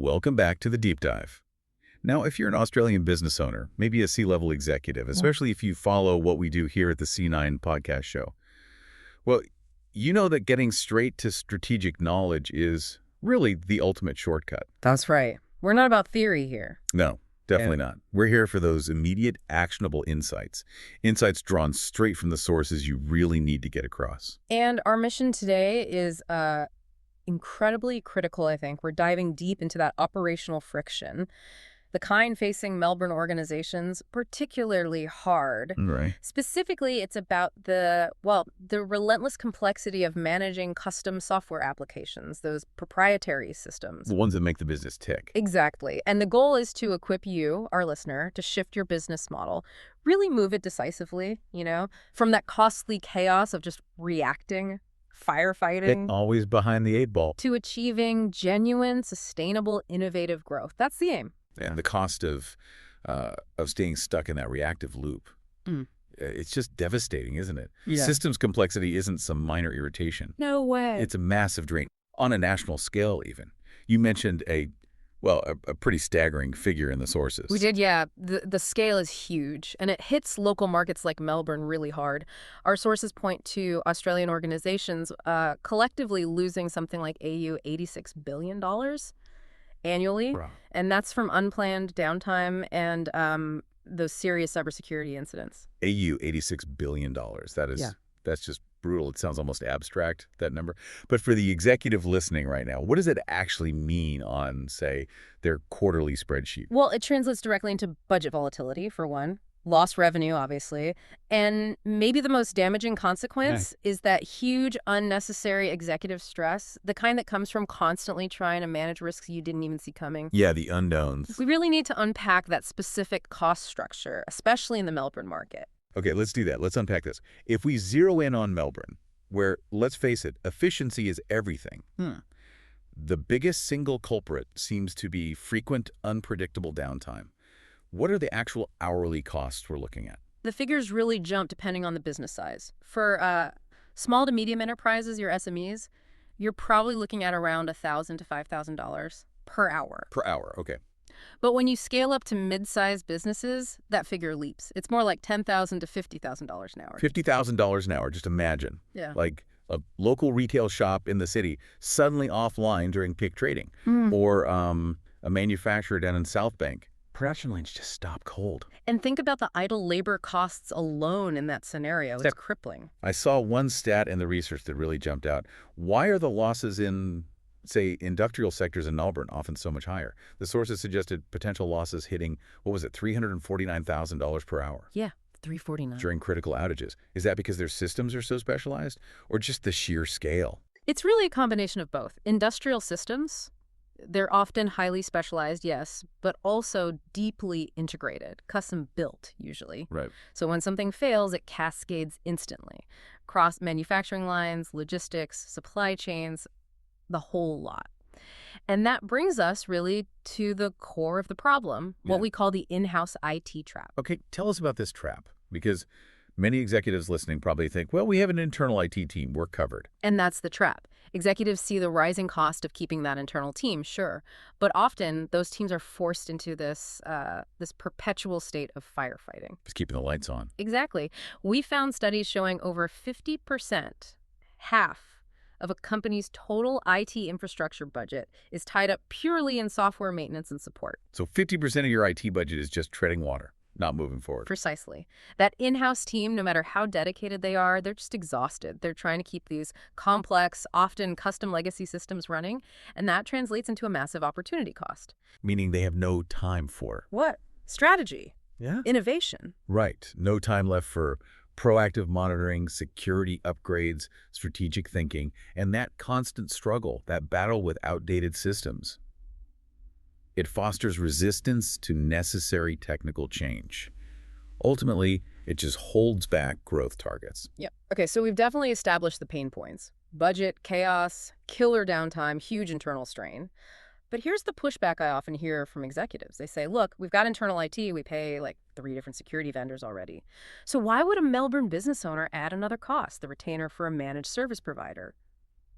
Welcome back to the Deep Dive. Now, if you're an Australian business owner, maybe a C-level executive, especially if you follow what we do here at the C9 podcast show, well, you know that getting straight to strategic knowledge is really the ultimate shortcut. That's right. We're not about theory here. No, definitely not. We're here for those immediate, actionable insights. Insights drawn straight from the sources you really need to get across. And our mission today is incredibly critical, I think. We're diving deep into that operational friction, the kind facing Melbourne organizations particularly hard. Right. Specifically, it's about the relentless complexity of managing custom software applications, those proprietary systems. The ones that make the business tick. Exactly. And the goal is to equip you, our listener, to shift your business model, really move it decisively, from that costly chaos of just reacting, firefighting. Always behind the 8 ball. To achieving genuine, sustainable, innovative growth. That's the aim. And the cost of staying stuck in that reactive loop, it's just devastating, isn't it? Yeah. Systems complexity isn't some minor irritation. No way. It's a massive drain, on a national scale even. You mentioned a pretty staggering figure in the sources. We did, yeah. The scale is huge, and it hits local markets like Melbourne really hard. Our sources point to Australian organizations collectively losing something like $86 billion annually. Wow. And that's from unplanned downtime and those serious cybersecurity incidents. $86 billion. That's just brutal. It sounds almost abstract, that number. But for the executive listening right now, what does it actually mean on, say, their quarterly spreadsheet? Well, it translates directly into budget volatility, for one. Lost revenue, obviously. And maybe the most damaging consequence is that huge, unnecessary executive stress, the kind that comes from constantly trying to manage risks you didn't even see coming. Yeah, the unknowns. We really need to unpack that specific cost structure, especially in the Melbourne market. Okay, let's do that. Let's unpack this. If we zero in on Melbourne, where, let's face it, efficiency is everything, the biggest single culprit seems to be frequent, unpredictable downtime. What are the actual hourly costs we're looking at? The figures really jump depending on the business size. For small to medium enterprises, your SMEs, you're probably looking at around $1,000 to $5,000 per hour. Per hour, okay. But when you scale up to mid-sized businesses, that figure leaps. It's more like $10,000 to $50,000 an hour. $50,000 an hour, just imagine. Yeah. Like a local retail shop in the city suddenly offline during peak trading. Or a manufacturer down in South Bank. Production lines just stop cold. And think about the idle labor costs alone in that scenario. It's crippling. I saw one stat in the research that really jumped out. Why are the losses in, say, industrial sectors in Melbourne often so much higher? The sources suggested potential losses hitting, $349,000 per hour? Yeah, $349. During critical outages. Is that because their systems are so specialized, or just the sheer scale? It's really a combination of both. Industrial systems, they're often highly specialized, yes, but also deeply integrated, custom built, usually. Right. So when something fails, it cascades instantly. Across manufacturing lines, logistics, supply chains, the whole lot. And that brings us really to the core of the problem, what we call the in-house IT trap. Okay, tell us about this trap, because many executives listening probably think, well, we have an internal IT team, we're covered. And that's the trap. Executives see the rising cost of keeping that internal team, sure, but often those teams are forced into this perpetual state of firefighting. Just keeping the lights on. Exactly. We found studies showing over 50%, half of a company's total IT infrastructure budget is tied up purely in software maintenance and support. So 50% of your IT budget is just treading water, not moving forward. Precisely. That in-house team, no matter how dedicated they are, they're just exhausted. They're trying to keep these complex, often custom legacy systems running, and that translates into a massive opportunity cost. Meaning they have no time for What? Strategy. Yeah. Innovation. Right. No time left for proactive monitoring, security upgrades, strategic thinking, and that constant struggle, that battle with outdated systems. It fosters resistance to necessary technical change. Ultimately, it just holds back growth targets. Yep. Okay, so we've definitely established the pain points. Budget, chaos, killer downtime, huge internal strain. But here's the pushback I often hear from executives. They say, look, we've got internal IT. We pay like 3 different security vendors already. So why would a Melbourne business owner add another cost, the retainer for a managed service provider?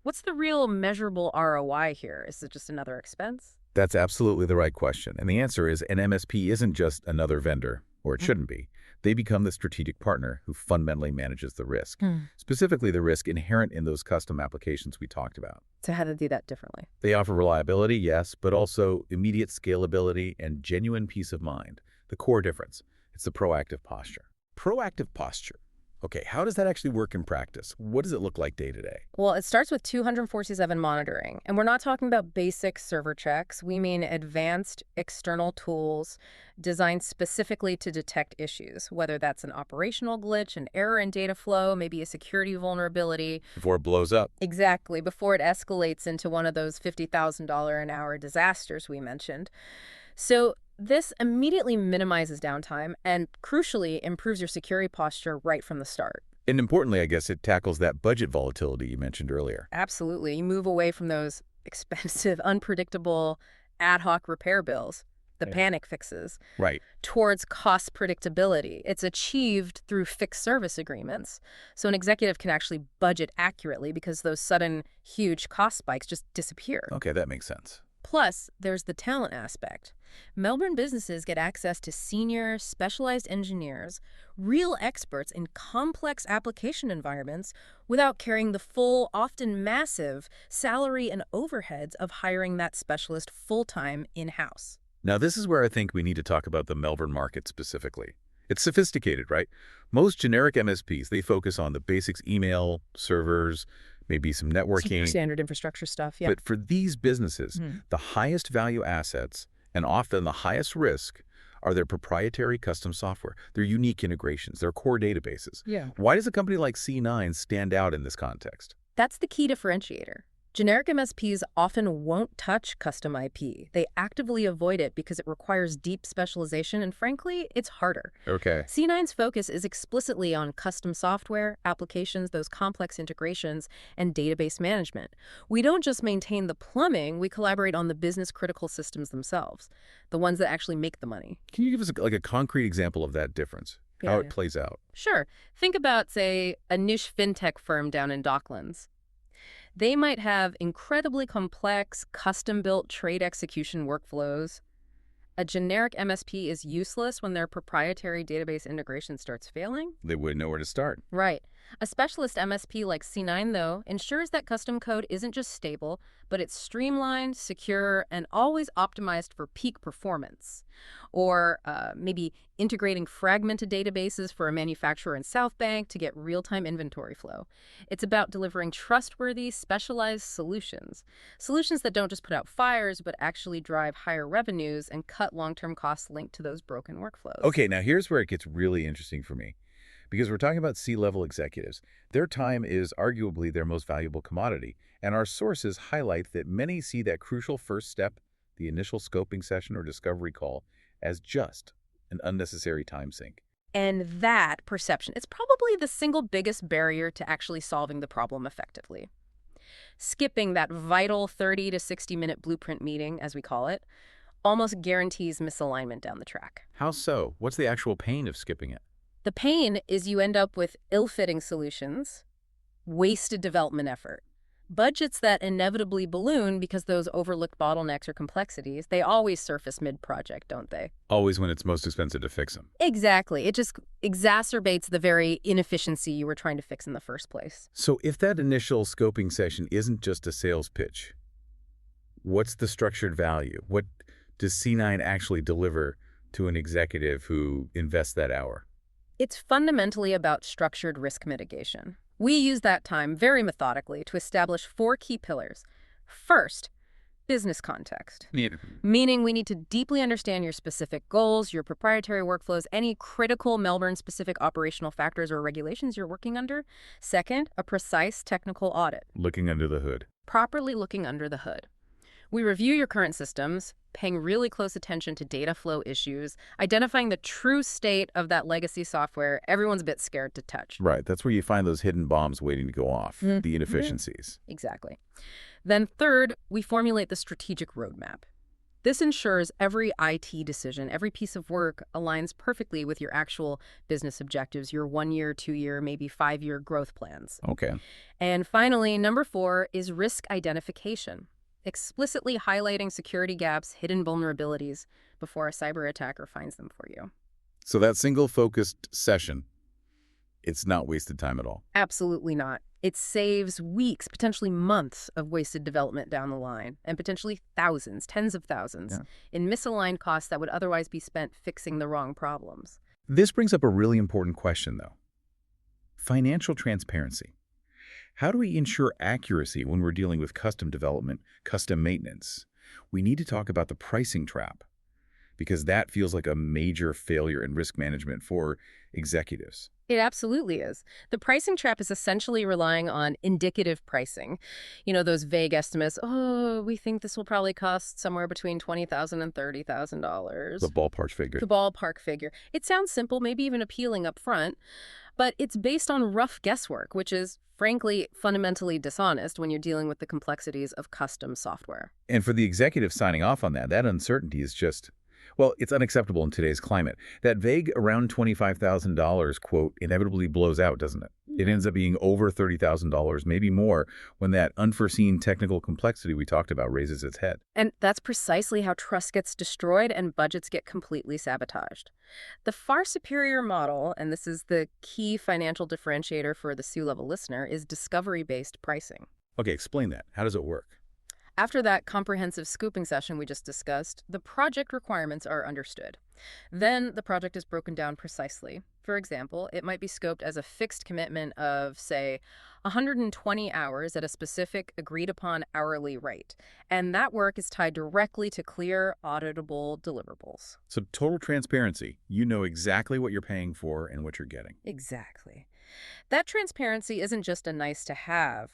What's the real measurable ROI here? Is it just another expense? That's absolutely the right question. And the answer is an MSP isn't just another vendor, or it Mm. shouldn't be. They become the strategic partner who fundamentally manages the risk, Hmm. specifically the risk inherent in those custom applications we talked about. So how to do that differently? They offer reliability, yes, but also immediate scalability and genuine peace of mind. The core difference, it's the proactive posture. Proactive posture. Okay, how does that actually work in practice? What does it look like day to day? Well, it starts with 247 monitoring, and we're not talking about basic server checks. We mean advanced external tools designed specifically to detect issues, whether that's an operational glitch, an error in data flow, maybe a security vulnerability. Before it blows up. Exactly, before it escalates into one of those $50,000 an hour disasters we mentioned. So this immediately minimizes downtime and, crucially, improves your security posture right from the start. And importantly, I guess it tackles that budget volatility you mentioned earlier. Absolutely. You move away from those expensive, unpredictable, ad hoc repair bills, the Yeah. panic fixes, Right. towards cost predictability. It's achieved through fixed service agreements. So an executive can actually budget accurately because those sudden, huge cost spikes just disappear. Okay, that makes sense. Plus, there's the talent aspect. Melbourne businesses get access to senior, specialized engineers, real experts in complex application environments, without carrying the full, often massive, salary and overheads of hiring that specialist full-time in-house. Now, this is where I think we need to talk about the Melbourne market specifically. It's sophisticated, right? Most generic MSPs, they focus on the basics, email, servers, maybe some networking. Standard infrastructure stuff, yeah. But for these businesses, the highest value assets and often the highest risk are their proprietary custom software, their unique integrations, their core databases. Yeah. Why does a company like C9 stand out in this context? That's the key differentiator. Generic MSPs often won't touch custom IP. They actively avoid it because it requires deep specialization, and frankly, it's harder. Okay. C9's focus is explicitly on custom software, applications, those complex integrations, and database management. We don't just maintain the plumbing, we collaborate on the business-critical systems themselves, the ones that actually make the money. Can you give us a concrete example of that difference, how Yeah. it plays out? Sure. Think about, say, a niche fintech firm down in Docklands. They might have incredibly complex, custom-built trade execution workflows. A generic MSP is useless when their proprietary database integration starts failing. They wouldn't know where to start. Right. A specialist MSP like C9, though, ensures that custom code isn't just stable, but it's streamlined, secure, and always optimized for peak performance. Or maybe integrating fragmented databases for a manufacturer in South Bank to get real-time inventory flow. It's about delivering trustworthy, specialized solutions. Solutions that don't just put out fires, but actually drive higher revenues and cut long-term costs linked to those broken workflows. Okay, now here's where it gets really interesting for me. Because we're talking about C-level executives. Their time is arguably their most valuable commodity, and our sources highlight that many see that crucial first step, the initial scoping session or discovery call, as just an unnecessary time sink. And that perception is probably the single biggest barrier to actually solving the problem effectively. Skipping that vital 30 to 60-minute blueprint meeting, as we call it, almost guarantees misalignment down the track. How so? What's the actual pain of skipping it? The pain is you end up with ill-fitting solutions, wasted development effort, budgets that inevitably balloon because those overlooked bottlenecks or complexities, they always surface mid-project, don't they? Always when it's most expensive to fix them. Exactly. It just exacerbates the very inefficiency you were trying to fix in the first place. So if that initial scoping session isn't just a sales pitch, what's the structured value? What does C9 actually deliver to an executive who invests that hour? It's fundamentally about structured risk mitigation. We use that time very methodically to establish 4 key pillars. First, business context. Meaning we need to deeply understand your specific goals, your proprietary workflows, any critical Melbourne-specific operational factors or regulations you're working under. Second, a precise technical audit. Looking under the hood. Properly looking under the hood. We review your current systems, paying really close attention to data flow issues, identifying the true state of that legacy software everyone's a bit scared to touch. Right, that's where you find those hidden bombs waiting to go off, the inefficiencies. Exactly. Then third, we formulate the strategic roadmap. This ensures every IT decision, every piece of work aligns perfectly with your actual business objectives, your 1-year, 2-year, maybe 5-year growth plans. Okay. And finally, number 4 is risk identification. explicitly highlighting security gaps, hidden vulnerabilities before a cyber attacker finds them for you. So that single focused session, it's not wasted time at all. Absolutely not. It saves weeks, potentially months of wasted development down the line, and potentially thousands, tens of thousands, Yeah. in misaligned costs that would otherwise be spent fixing the wrong problems. This brings up a really important question, though. Financial transparency. How do we ensure accuracy when we're dealing with custom development, custom maintenance? We need to talk about the pricing trap, because that feels like a major failure in risk management for executives. It absolutely is. The pricing trap is essentially relying on indicative pricing. You know, those vague estimates, oh, we think this will probably cost somewhere between $20,000 and $30,000. The ballpark figure. The ballpark figure. It sounds simple, maybe even appealing up front, but it's based on rough guesswork, which is, frankly, fundamentally dishonest when you're dealing with the complexities of custom software. And for the executive signing off on that uncertainty is just, well, it's unacceptable in today's climate. That vague around $25,000 quote inevitably blows out, doesn't it? It ends up being over $30,000, maybe more, when that unforeseen technical complexity we talked about raises its head. And that's precisely how trust gets destroyed and budgets get completely sabotaged. The far superior model, and this is the key financial differentiator for the C-level listener, is discovery-based pricing. Okay, explain that. How does it work? After that comprehensive scooping session we just discussed, the project requirements are understood. Then the project is broken down precisely. For example, it might be scoped as a fixed commitment of, say, 120 hours at a specific agreed-upon hourly rate. And that work is tied directly to clear, auditable deliverables. So total transparency. You know exactly what you're paying for and what you're getting. Exactly. That transparency isn't just a nice-to-have.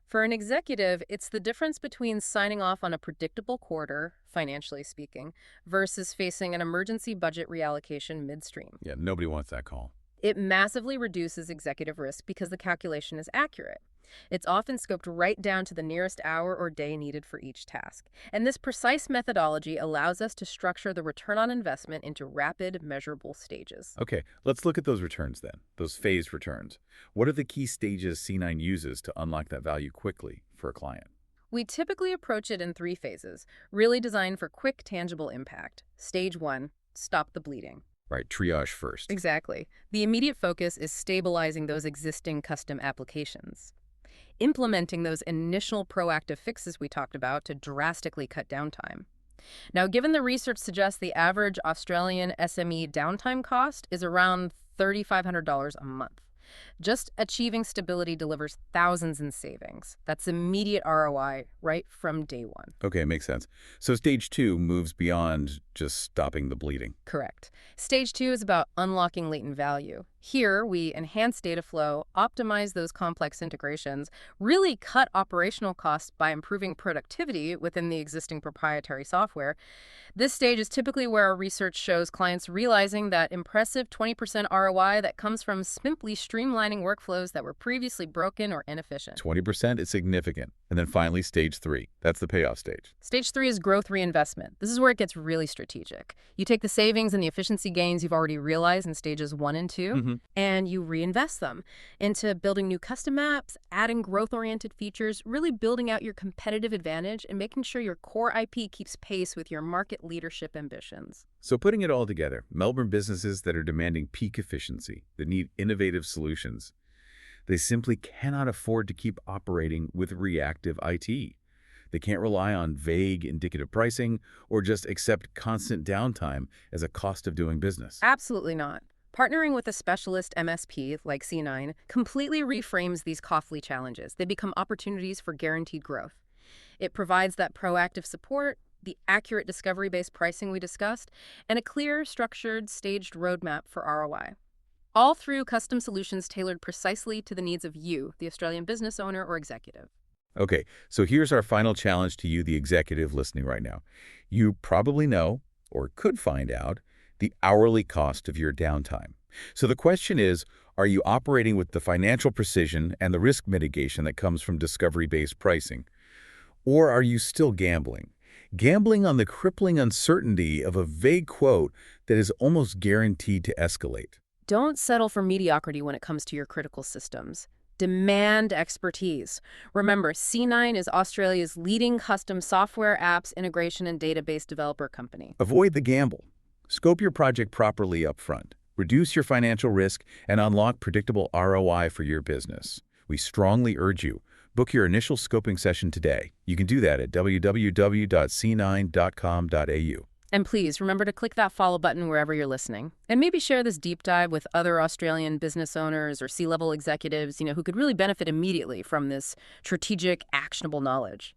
For an executive, it's the difference between signing off on a predictable quarter, financially speaking, versus facing an emergency budget reallocation midstream. Yeah, nobody wants that call. It massively reduces executive risk because the calculation is accurate. It's often scoped right down to the nearest hour or day needed for each task. And this precise methodology allows us to structure the return on investment into rapid, measurable stages. Okay, let's look at those returns then, those phased returns. What are the key stages C9 uses to unlock that value quickly for a client? We typically approach it in 3 phases, really designed for quick, tangible impact. Stage 1, stop the bleeding. Right, triage first. Exactly. The immediate focus is stabilizing those existing custom applications, implementing those initial proactive fixes we talked about to drastically cut downtime. Now, given the research suggests the average Australian SME downtime cost is around $3,500 a month, just achieving stability delivers thousands in savings. That's immediate ROI right from day one. Okay, makes sense. So stage 2 moves beyond just stopping the bleeding. Correct. Stage 2 is about unlocking latent value. Here, we enhance data flow, optimize those complex integrations, really cut operational costs by improving productivity within the existing proprietary software. This stage is typically where our research shows clients realizing that impressive 20% ROI that comes from simply streamlining workflows that were previously broken or inefficient. 20% is significant. And then finally, stage 3. That's the payoff stage. Stage 3 is growth reinvestment. This is where it gets really strategic. You take the savings and the efficiency gains you've already realized in stages 1 and 2, and you reinvest them into building new custom apps, adding growth-oriented features, really building out your competitive advantage and making sure your core IP keeps pace with your market leadership ambitions. So putting it all together, Melbourne businesses that are demanding peak efficiency, that need innovative solutions, they simply cannot afford to keep operating with reactive IT. They can't rely on vague indicative pricing or just accept constant downtime as a cost of doing business. Absolutely not. Partnering with a specialist MSP like C9 completely reframes these costly challenges. They become opportunities for guaranteed growth. It provides that proactive support, the accurate discovery-based pricing we discussed, and a clear, structured, staged roadmap for ROI. All through custom solutions tailored precisely to the needs of you, the Australian business owner or executive. Okay, so here's our final challenge to you, the executive listening right now. You probably know, or could find out, the hourly cost of your downtime. So the question is, are you operating with the financial precision and the risk mitigation that comes from discovery-based pricing? Or are you still gambling? Gambling on the crippling uncertainty of a vague quote that is almost guaranteed to escalate. Don't settle for mediocrity when it comes to your critical systems. Demand expertise. Remember, C9 is Australia's leading custom software, apps, integration, and database developer company. Avoid the gamble. Scope your project properly upfront. Reduce your financial risk and unlock predictable ROI for your business. We strongly urge you, book your initial scoping session today. You can do that at www.c9.com.au. And please remember to click that follow button wherever you're listening. And maybe share this deep dive with other Australian business owners or C-level executives, who could really benefit immediately from this strategic, actionable knowledge.